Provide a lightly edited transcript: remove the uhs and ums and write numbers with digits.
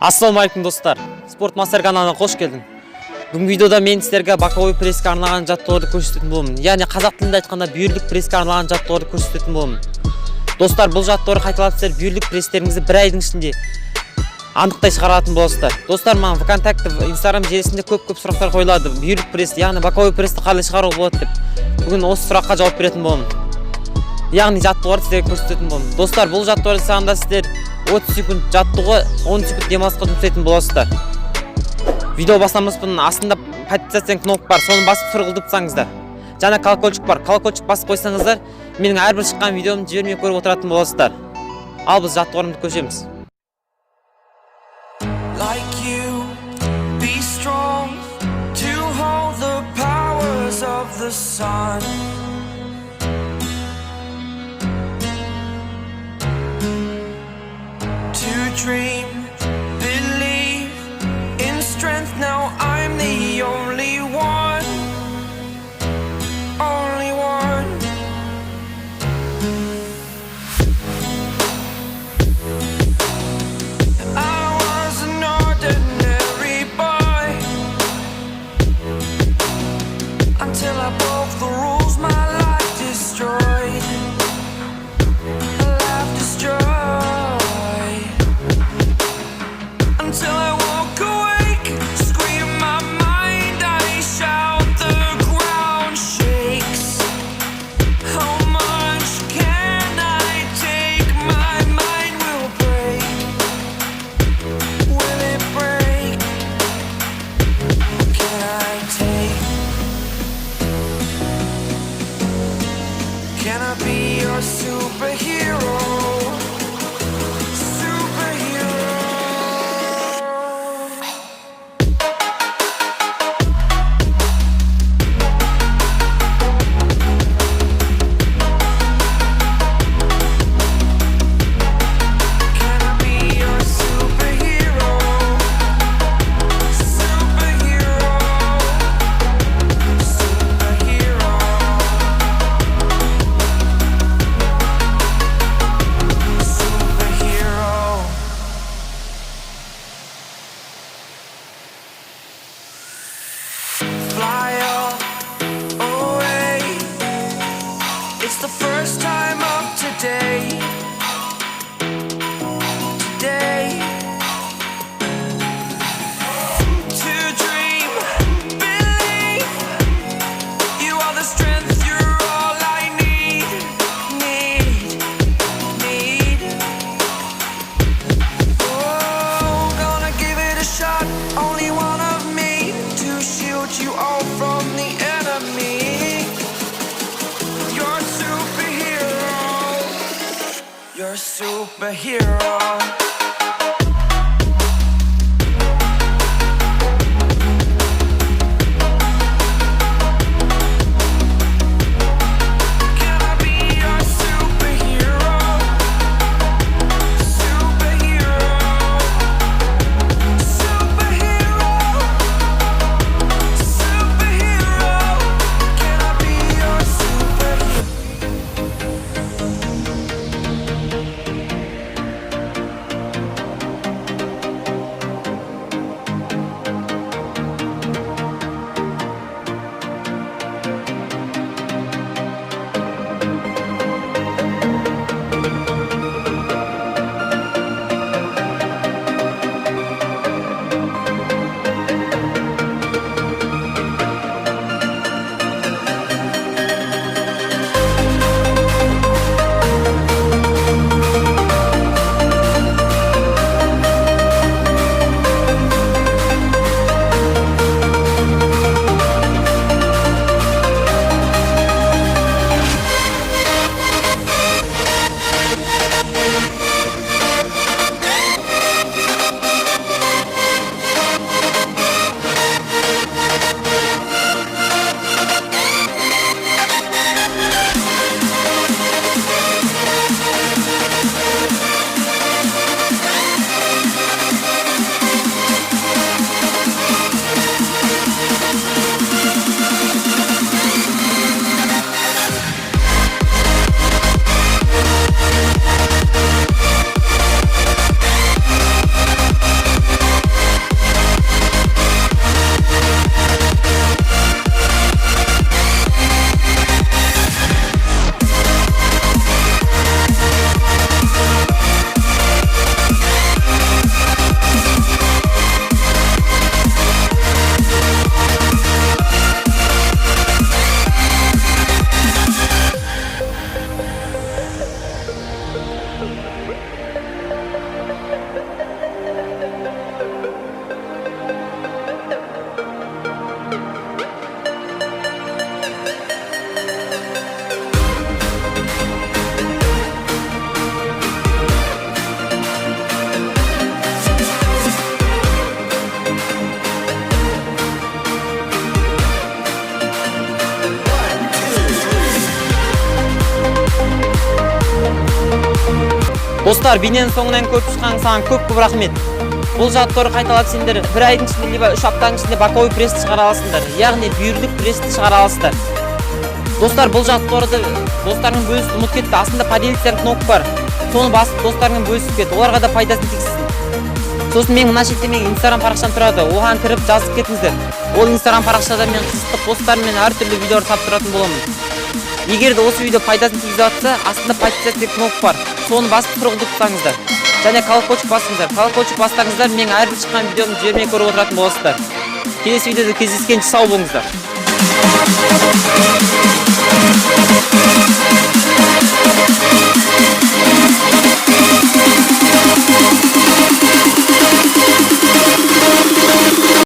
Ассалаумағалеукүм достар. Спорт мастер каналына қош келдің. Бүгінгі видеода мен сіздерге Боковой Пресске арналған жаттығуларды көрсететін боламын. Яғни қазақ тілінде айтқанда Бүйірлік Пресске арналған жаттығуларды көрсететін боламын. Достар, бұл жаттығулар қайталап сіздер Бүйірлік Пресстеріңізді бір айдың ішінде анықтай шығаратын боласыздар. Достар, маған ВКонтакте, Инстаграм желісінде көп сұрақтар қойылады. Бүйірлік Пресс, яғни Боковой Прессті қалай шығаруға болады деп. Бүгін осы сұраққа жауап беретін боламын. Яғни жаттығуларды сіздерге көрсететін боламын. Достар, бұл жаттығулар жасағанда сіздер 30 секунд жаттығу, 10 секунд демалысқа жұмсайтын боласыздар. Видео бастамас бұрын астында подписаться кнопка бар, соны басып сұрғылдып тұрсаңыздар. Жаңа колокольчик бар, колокольчик басып қойсаңыздар, менің әрбір шыққан видеомды жібермей көріп отыратын боласыздар. Ал біз жаттығуларымызды көшеміз. Like you, be strong to hold the powers of the sun. To dream, believe in strength. Now I'm the only one, only one. I was an ordinary boy until I broke the rules. My life destroyed, life destroyed. Until I walk awake, scream my mind, I shout, the ground shakes. How much can I take? My mind will break. Will it break? Can I take? Can I be your superhero? Fly away. It's the first time of today. Today. To dream, believe. You are the strength, you're all I need. Oh, gonna give it a shot. Only one of me to shield you all from the enemy. You're a superhero. You're a superhero. Can I be your superhero? Superhero. Superhero. Superhero. Can I be your superhero? Достар, бейненің соңынан көріп шыққан саған көп рахмет. Бұл жаттығуды қайталап сендер 1 айдың ішінде либо 3 аптаның ішінде Боковой Прессті шығара аласыңдар, яғни Бүйірлік Прessті шығара аласыздар. Достар, бұл жаттығуды достарыңмен бөлісіп ұмытып кетті. Астында поделиться кнопка бар. Соны басып достарыңмен бөлісіп кет. Оларға да пайдасын тигізсін. Сосын мен мына шетте менің Instagram парақшам тұрады. Оған кіріп жазып кетіңіздер. Ол Instagram парақшада мен қызықты посттар мен әртүрлі видеолар тап тұратын боламын. Егер де осы видео пайдасын тигізіп жатса, астында подписаться кнопка бар. Соны басып тұрғызып тұрсаңыздар. Және колокольчик басыңыздар. Колокольчик бастарыңыздар, мен әрбір шыққан видеомды жібермей көріп отыратын боласыздар. Келесі видеода кездескенше сау болыңыздар.